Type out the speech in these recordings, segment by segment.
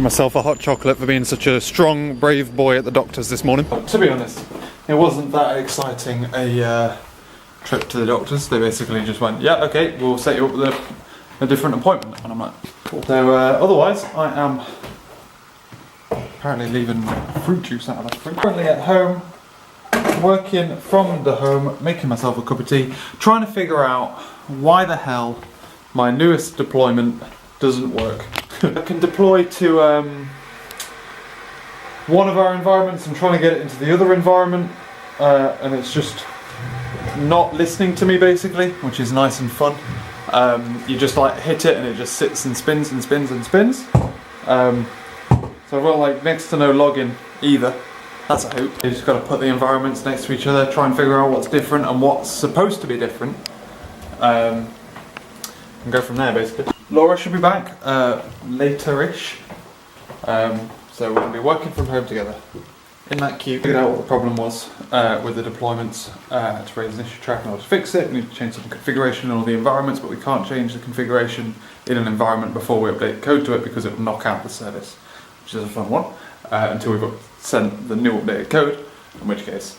making myself a hot chocolate for being such a strong, brave boy at the doctor's this morning. To be honest, it wasn't that exciting a trip to the doctor's. They basically just went, yeah, okay, we'll set you up with a different appointment. And I'm like, cool. So otherwise, I am apparently leaving fruit juice out of that fridge. Currently at home, working from the home, making myself a cup of tea, trying to figure out why the hell my newest deployment doesn't work. I can deploy to one of our environments and trying to get it into the other environment, and it's just not listening to me basically, which is nice and fun. You just like hit it and it just sits and spins and spins and spins. So I've got like next to no login either. That's a hope. You just got to put the environments next to each other, try and figure out what's different and what's supposed to be different, and go from there basically. Laura should be back later-ish, so we're going to be working from home together. In that queue, figured out what the problem was with the deployments to raise an issue track in order to fix it. We need to change some configuration in all the environments, but we can't change the configuration in an environment before we update code to it because it will knock out the service, which is a fun one, until we've sent the new updated code, in which case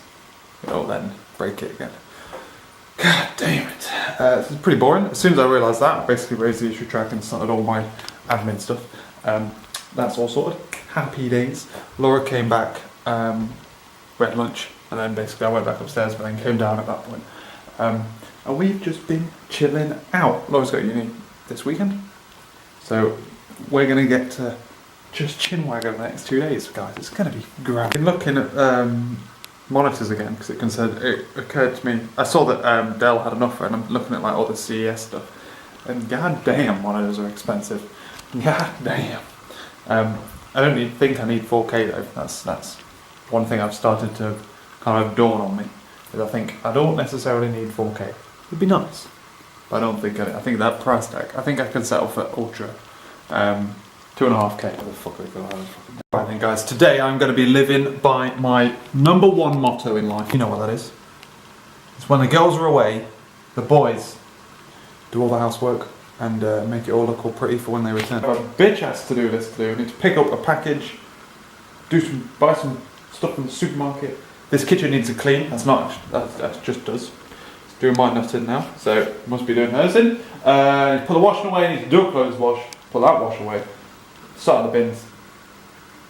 it'll then break it again. God damn it. This is pretty boring. As soon as I realised that, I basically raised the issue track and started all my admin stuff. That's all sorted. Happy days. Laura came back, we had lunch, and then basically I went back upstairs, but then came down at that point. And we've just been chilling out. Laura's got uni this weekend, so we're going to get to just chinwag over the next 2 days, guys. It's going to be great. I've been looking at monitors again because it occurred to me. I saw that Dell had an offer, and I'm looking at like all the CES stuff, and god damn, monitors are expensive. God damn. I don't think I need 4K though. That's one thing I've started to kind of dawn on me. Is I think I don't necessarily need 4K. It'd be nice, but I don't think I think that price tag. I think I can settle for Ultra. 2.5K. What the fuck are they called? Right then, guys. Today I'm going to be living by my #1 motto in life. You know what that is? It's when the girls are away, the boys do all the housework and make it all look all pretty for when they return. I've got a bitch ass to do this to do. I need to pick up a package, buy some stuff from the supermarket. This kitchen needs a clean. That just does. It's doing my nutting now, so must be doing hers in. Put the washing away. Need to do a clothes wash. Put that wash away. Start the bins,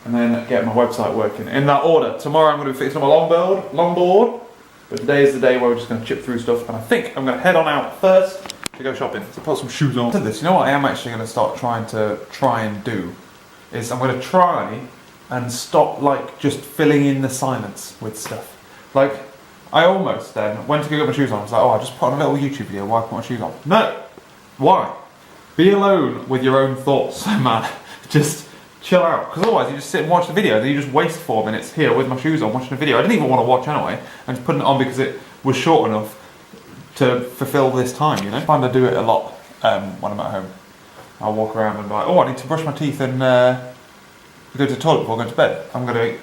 and then get my website working in that order. Tomorrow I'm going to be fixing my longboard, but today is the day where we're just going to chip through stuff, and I think I'm going to head on out first to go shopping. So put some shoes on. You know what I am actually going to start trying and do is I'm going to try and stop like just filling in the silence with stuff. Like I almost then went to go get my shoes on. I was like, oh, I just put on a little YouTube video. Why put my shoes on? No, why? Be alone with your own thoughts, man. Just chill out, because otherwise you just sit and watch the video, then you just waste 4 minutes here with my shoes on watching a video I didn't even want to watch anyway. I'm just putting it on because it was short enough to fulfill this time, you know? I find I do it a lot when I'm at home. I'll walk around and be like, oh, I need to brush my teeth and go to the toilet before going to bed. I'm going to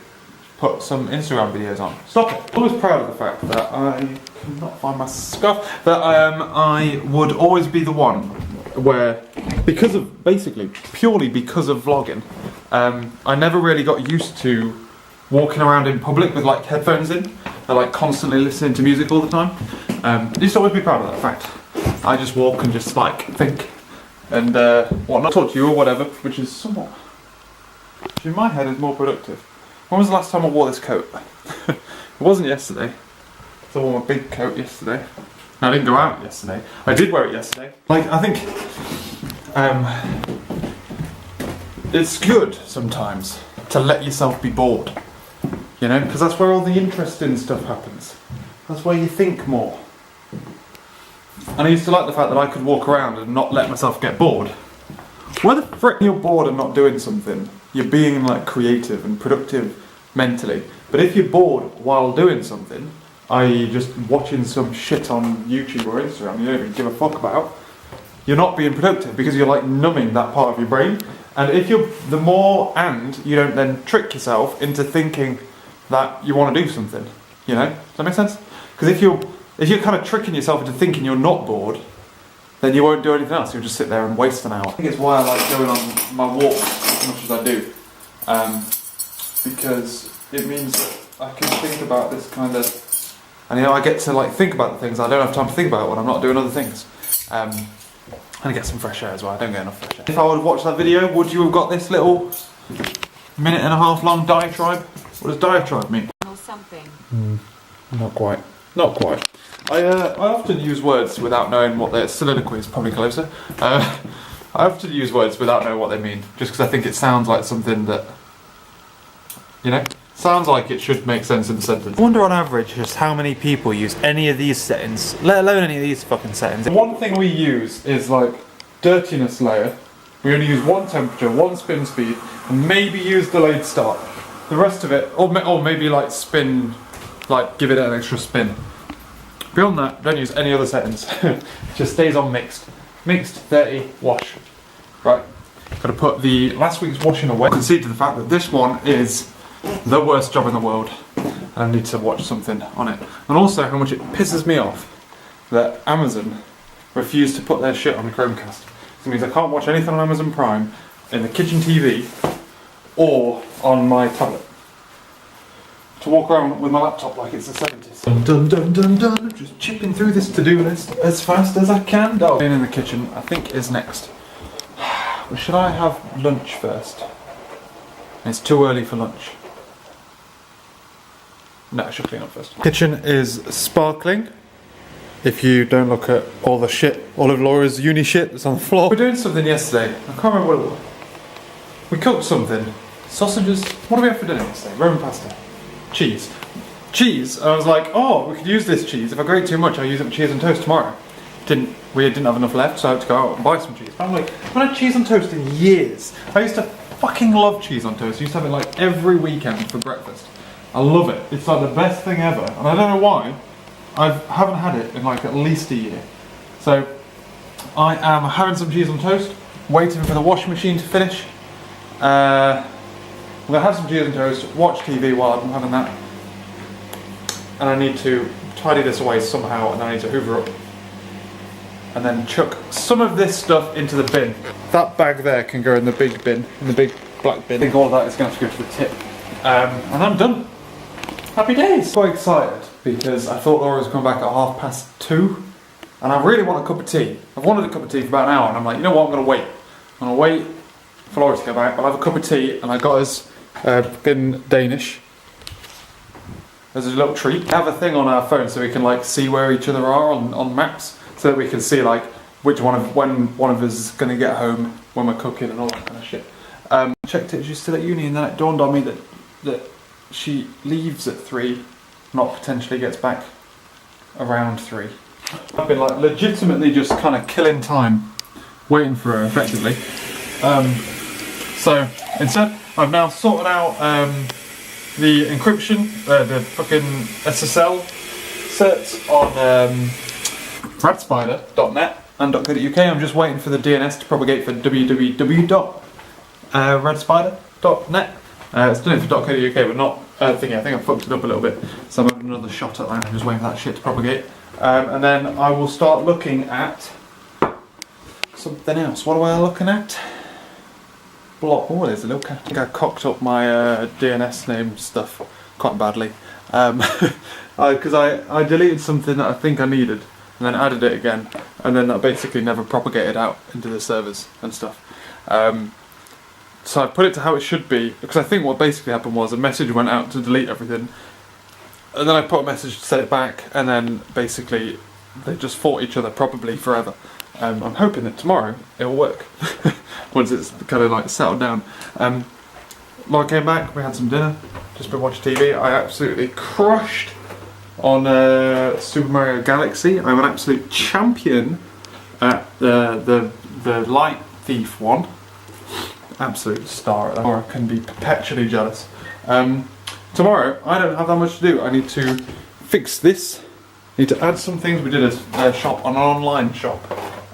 put some Instagram videos on. Stop it. I'm always proud of the fact that I cannot find my scarf, that I would always be the one where, purely because of vlogging, I never really got used to walking around in public with like headphones in and like constantly listening to music all the time. I used to always be proud of that fact. I just walk and just like think and not talk to you or whatever, which is somewhat, which in my head is more productive. When was the last time I wore this coat? It wasn't yesterday. So I wore my big coat yesterday. I didn't go out yesterday. I did wear it yesterday. Like, I think it's good sometimes to let yourself be bored, you know, because that's where all the interesting stuff happens. That's where you think more. And I used to like the fact that I could walk around and not let myself get bored. Why the frick you're bored and not doing something? You're being like creative and productive mentally. But if you're bored while doing something, i.e. just watching some shit on YouTube or Instagram you don't even give a fuck about, you're not being productive because you're like numbing that part of your brain. And if you don't then trick yourself into thinking that you want to do something, you know? Does that make sense? Because if you're kind of tricking yourself into thinking you're not bored, then you won't do anything else. You'll just sit there and waste an hour. I think it's why I like going on my walks as much as I do. because it means that I can think about this kind of, and you know, I get to like think about the things I don't have time to think about when I'm not doing other things. And I get some fresh air as well. I don't get enough fresh air. If I would have watched that video, would you have got this little minute and a half long diatribe? What does diatribe mean? Or something. Not quite. Not quite. I often use words without knowing what their soliloquy is probably closer. I often use words without knowing what they mean, just because I think it sounds like something that, you know, sounds like it should make sense in the sentence. I wonder on average just how many people use any of these settings, let alone any of these fucking settings. One thing we use is like dirtiness layer. We only use one temperature, one spin speed, and maybe use delayed start. The rest of it, or maybe like spin, like give it an extra spin. Beyond that, don't use any other settings. It just stays on mixed. Mixed, 30, wash. Right, gotta put the last week's washing away. Concede to the fact that this one is the worst job in the world. And I need to watch something on it. And also how much it pisses me off that Amazon refused to put their shit on the Chromecast. It means I can't watch anything on Amazon Prime in the kitchen TV or on my tablet. To walk around with my laptop like it's the 70s. Dun dun dun dun dun. Just chipping through this to-do list as fast as I can. Being in the kitchen, I think, is next. But should I have lunch first? It's too early for lunch. No, I should clean up first. Kitchen is sparkling. If you don't look at all the shit, all of Laura's uni shit that's on the floor. We were doing something yesterday. I can't remember what it was. We cooked something. Sausages. What do we have for dinner yesterday? Roman pasta. Cheese. Cheese. I was like, oh, we could use this cheese. If I grate too much, I'll use it for cheese and toast tomorrow. We didn't have enough left, so I had to go out and buy some cheese. But I'm like, I haven't had cheese on toast in years. I used to fucking love cheese on toast. I used to have it like every weekend for breakfast. I love it. It's like the best thing ever. And I don't know why. I haven't had it in like at least a year. So I am having some cheese on toast, waiting for the washing machine to finish. I'm going to have some cheese and toast, watch TV while I'm having that. And I need to tidy this away somehow, and then I need to hoover up. And then chuck some of this stuff into the bin. That bag there can go in the big bin, in the big black bin. I think all of that is going to have to go to the tip. And I'm done. Happy days! Quite excited because I thought Laura was coming back at 2:30, and I really want a cup of tea. I've wanted a cup of tea for about an hour, and I'm like, you know what, I'm going to wait. I'm going to wait for Laura to get back. I'll have a cup of tea, and I got us fucking Danish. There's a little treat. We have a thing on our phone so we can like see where each other are on maps, so that we can see like when one of us is going to get home, when we're cooking and all that kind of shit. Checked it, she's still at uni, and then it dawned on me that she leaves at 3, not potentially gets back around 3. I've been like legitimately just kind of killing time waiting for her effectively. So instead I've now sorted out the encryption, the fucking SSL certs on radspider.net and .co.uk. I'm just waiting for the DNS to propagate for www.radspider.net. It's done it for .co.uk, but not thingy. I think I fucked it up a little bit, so I'm having another shot at that. I'm just waiting for that shit to propagate, and then I will start looking at something else. What am I looking at? Block. Oh, there's a little cat. I think I cocked up my DNS name stuff quite badly, because I deleted something that I think I needed, and then added it again, and then that basically never propagated out into the servers and stuff. So I put it to how it should be, because I think what basically happened was a message went out to delete everything, and then I put a message to set it back, and then basically they just fought each other probably forever. I'm hoping that tomorrow it'll work, once it's kind of like settled down. Laura came back, we had some dinner, just been watching TV. I absolutely crushed on Super Mario Galaxy. I'm an absolute champion at the Light Thief one. Absolute star at that, or I can be perpetually jealous. Tomorrow, I don't have that much to do. I need to fix this. I need to add some things. We did a shop on an online shop.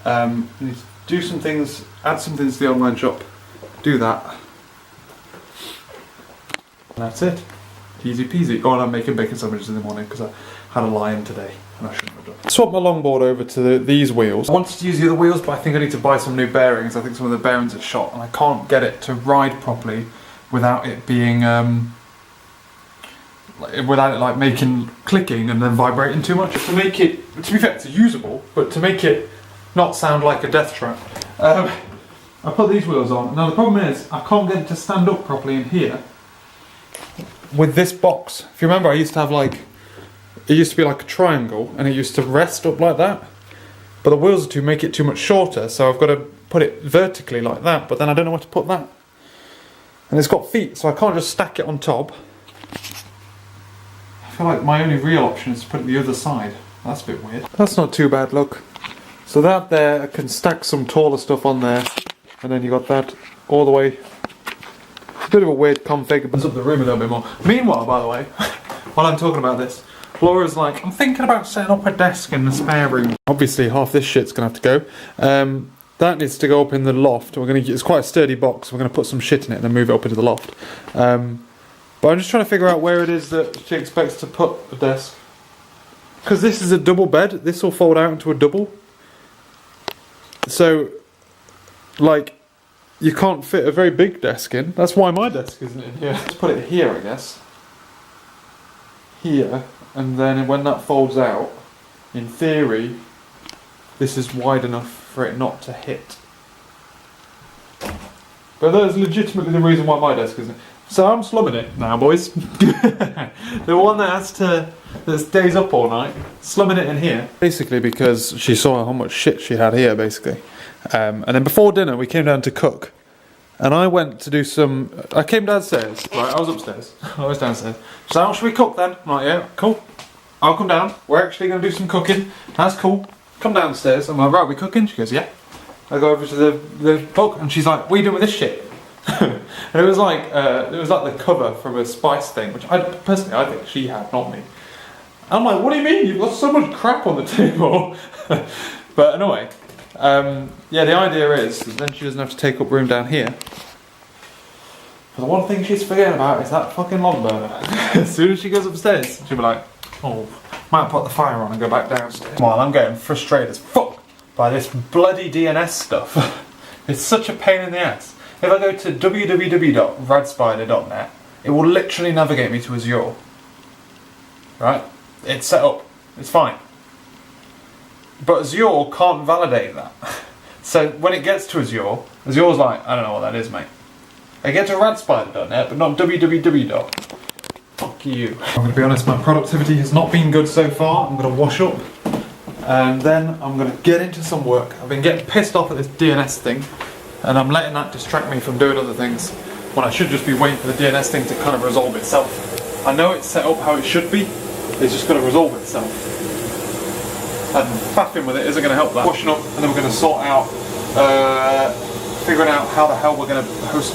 I need to do some things, add some things to the online shop, do that. And that's it. Easy peasy. Oh, and I'm making bacon sandwiches in the morning because I had a lie-in today and I shouldn't have done. Swap my longboard over to these wheels. I wanted to use the other wheels, but I think I need to buy some new bearings. I think some of the bearings are shot and I can't get it to ride properly without it being without it like making clicking and then vibrating too much. To make it, to be fair, it's usable, but to make it not sound like a death trap, I put these wheels on. Now the problem is I can't get it to stand up properly in here with this box. If you remember, I used to have like, it used to be like a triangle and it used to rest up like that, but the wheels are make it too much shorter, so I've got to put it vertically like that, but then I don't know where to put that. And it's got feet, so I can't just stack it on top. I feel like my only real option is to put it the other side. That's a bit weird. That's not too bad, look. So that there, I can stack some taller stuff on there, and then you got that all the way. A bit of a weird config, but it's up the room a little bit more. Meanwhile, by the way, while I'm talking about this, Laura's like, I'm thinking about setting up a desk in the spare room. Obviously, half this shit's gonna have to go. That needs to go up in the loft. It's quite a sturdy box. We're gonna put some shit in it and then move it up into the loft. But I'm just trying to figure out where it is that she expects to put a desk. Because this is a double bed. This will fold out into a double. So, like, you can't fit a very big desk in. That's why my desk isn't in here. Let's put it here, I guess. Here, and then when that folds out, in theory, this is wide enough for it not to hit. But that is legitimately the reason why my desk isn't. So I'm slumming it now, boys. The one that stays up all night, slumming it in here. Basically because she saw how much shit she had here, basically. And then before dinner, we came down to cook. And I went to do some... I came downstairs. Right, I was upstairs. I was downstairs. She's like, oh, should we cook then? I'm like, yeah, cool. I'll come down. We're actually going to do some cooking. That's cool. Come downstairs. I'm like, right, we cooking? She goes, yeah. I go over to the book and she's like, what are you doing with this shit? And it was like the cover from a Spice thing, which I think she had, not me. I'm like, what do you mean? You've got so much crap on the table. But anyway, yeah, the idea is then she doesn't have to take up room down here. But the one thing she's forgetting about is that fucking log burner. As soon as she goes upstairs, she'll be like, oh, might put the fire on and go back downstairs. While I'm getting frustrated as fuck by this bloody DNS stuff. It's such a pain in the ass. If I go to www.radspider.net, it will literally navigate me to Azure. Right? It's set up. It's fine. But Azure can't validate that. So when it gets to Azure, Azure's like, I don't know what that is, mate. I get to radspider.net, but not www. Fuck you. I'm going to be honest, my productivity has not been good so far. I'm going to wash up, and then I'm going to get into some work. I've been getting pissed off at this DNS thing, and I'm letting that distract me from doing other things, when I should just be waiting for the DNS thing to kind of resolve itself. I know it's set up how it should be, it's just going to resolve itself. And faffing with it isn't going to help that. Washing up, and then we're going to sort out, figuring out how the hell we're going to host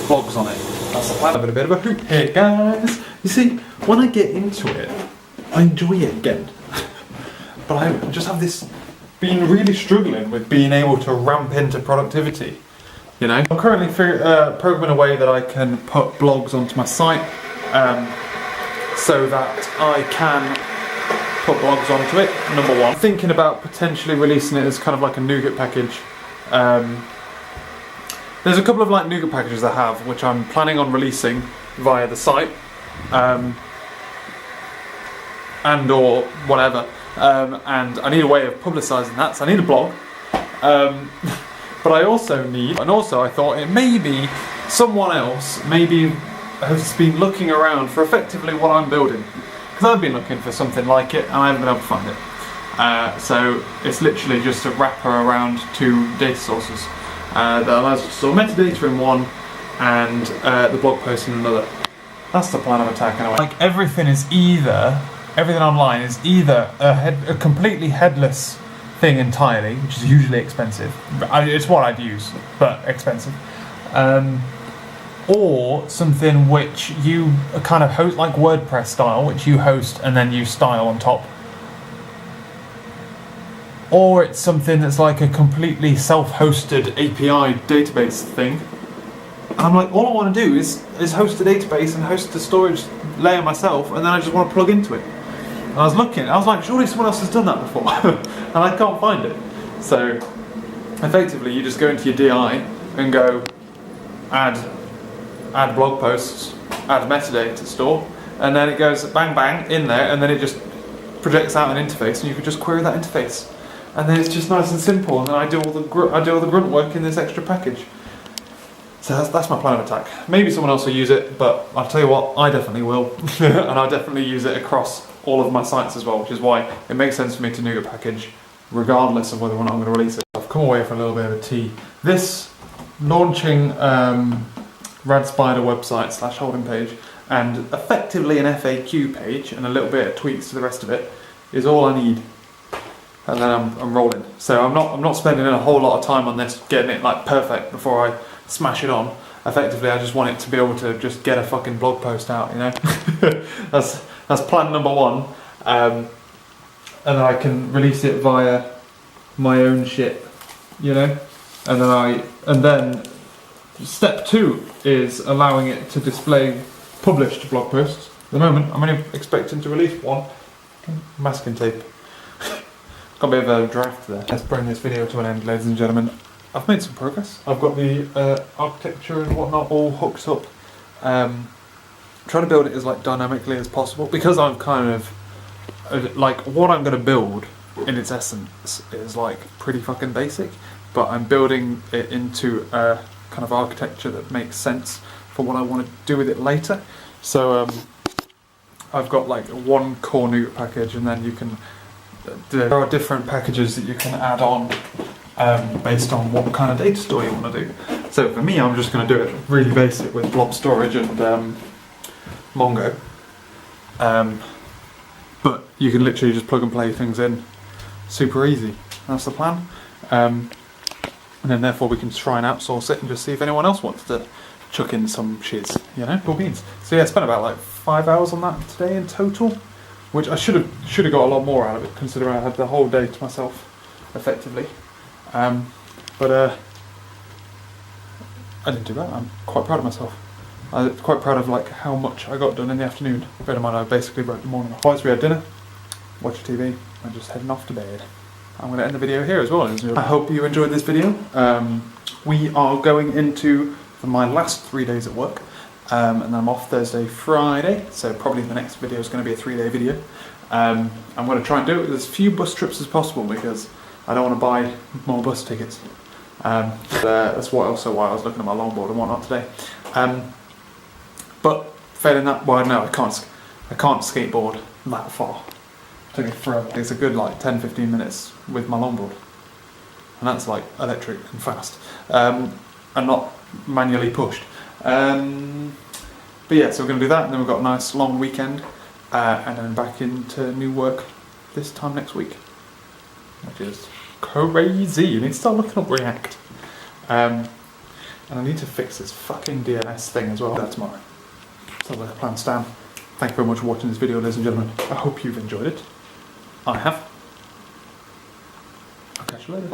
vlogs on it. That's the plan. A bit of a hoop here, guys. You see, when I get into it, I enjoy it again. But I just have this, been really struggling with being able to ramp into productivity. You know, I'm currently programming a way that I can put blogs onto my site, so that I can put blogs onto it. Number one, thinking about potentially releasing it as kind of like a nougat package. There's a couple of like nougat packages I have, which I'm planning on releasing via the site, and or whatever. And I need a way of publicising that, so I need a blog. But I also need, and also I thought it may be someone else maybe has been looking around for effectively what I'm building. Because I've been looking for something like it and I haven't been able to find it. So it's literally just a wrapper around two data sources that allows you to store metadata in one and the blog post in another. That's the plan of attack anyway. Like everything online is either a completely headless thing entirely, which is usually expensive. It's what I'd use, but expensive. Or something which you kind of host, like WordPress style, which you host and then you style on top. Or it's something that's like a completely self-hosted API database thing. And I'm like, all I want to do is host a database and host the storage layer myself, and then I just want to plug into it. And I was looking, I was like, surely someone else has done that before, and I can't find it. So, effectively, you just go into your DI and go, add add blog posts, add metadata to store, and then it goes bang bang in there, and then it just projects out an interface, and you can just query that interface, and then it's just nice and simple. And then I do all the grunt work in this extra package. So that's my plan of attack. Maybe someone else will use it, but I'll tell you what, I definitely will, and I'll definitely use it across all of my sites as well, which is why it makes sense for me to nuke a package, regardless of whether or not I'm going to release it. I've come away for a little bit of a tea. This launching Rad Spider website / holding page, and effectively an FAQ page and a little bit of tweaks to the rest of it is all I need, and then I'm rolling. So I'm not spending a whole lot of time on this, getting it like perfect before I smash it on. Effectively, I just want it to be able to just get a fucking blog post out, you know. that's plan number one, and then I can release it via my own shit, you know. And then step 2 is allowing it to display published blog posts. At the moment, I'm only expecting to release one. Masking tape. Got a bit of a draft there. Let's bring this video to an end, ladies and gentlemen. I've made some progress. I've got the architecture and whatnot all hooked up. Trying to build it as like dynamically as possible, because I'm kind of like, what I'm going to build in its essence is like pretty fucking basic, but I'm building it into a kind of architecture that makes sense for what I want to do with it later. So I've got like one core nuke package, and then you can, there are different packages that you can add on based on what kind of data store you want to do. So for me, I'm just going to do it really basic with blob storage and Mongo. But you can literally just plug and play things in, super easy. That's the plan. And then therefore we can try and outsource it and just see if anyone else wants to chuck in some shiz, you know, cool beans. So yeah, I spent about like 5 hours on that today in total, which I should have got a lot more out of it, considering I had the whole day to myself, effectively. But I didn't do that. I'm quite proud of myself. I'm quite proud of like how much I got done in the afternoon. Bear in mind, I basically wrote the morning. Once we had dinner, watched TV, and just heading off to bed. I'm going to end the video here as well. I hope you enjoyed this video. We are going into my last 3 days at work, and then I'm off Thursday, Friday, so probably the next video is going to be a 3-day video. I'm going to try and do it with as few bus trips as possible, because I don't want to buy more bus tickets. That's also why I was looking at my longboard and whatnot today. But failing that, well, no, I can't skateboard that far. Took it forever. It's a good like 10-15 minutes with my longboard, and that's like electric and fast, and not manually pushed. But yeah, so we're going to do that, and then we've got a nice long weekend, and then back into new work this time next week, which is crazy. You need to start looking up React, and I need to fix this fucking DNS thing as well. That's tomorrow. Sounds like a plan, Stan. Thank you very much for watching this video, ladies and gentlemen. I hope you've enjoyed it. I have. I'll catch you later.